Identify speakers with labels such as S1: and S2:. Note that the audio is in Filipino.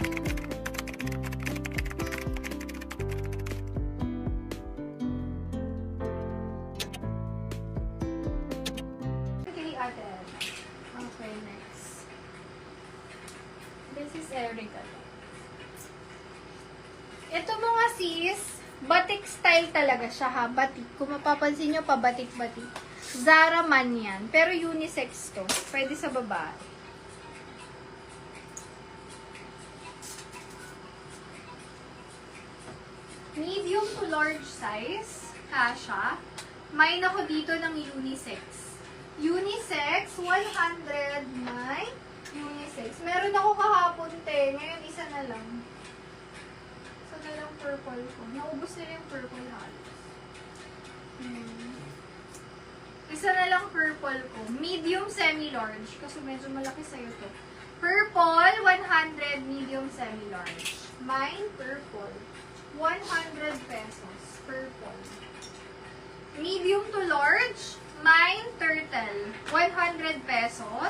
S1: Okay, ate. Okay, next. This is Erica. Ito mga sis, batik style talaga siya ha, batik. Kung mapapansin nyo, pabatik-batik. Zara man yan. Pero unisex to. Pwede sa babae. Medium to large size. Kasha. May ako dito ng unisex. Unisex, 100 may unisex. Meron ako kahapon, te. Ngayon, isa na lang. Isa na lang purple ko. Naubos nila yung purple halos. Isa na lang purple ko. Medium, semi-large. Kasi medyo malaki sa'yo to. Purple, 100. Medium, semi-large. Mine, purple. 100 pesos. Purple. Medium to large. Mine, turtle. 100 pesos.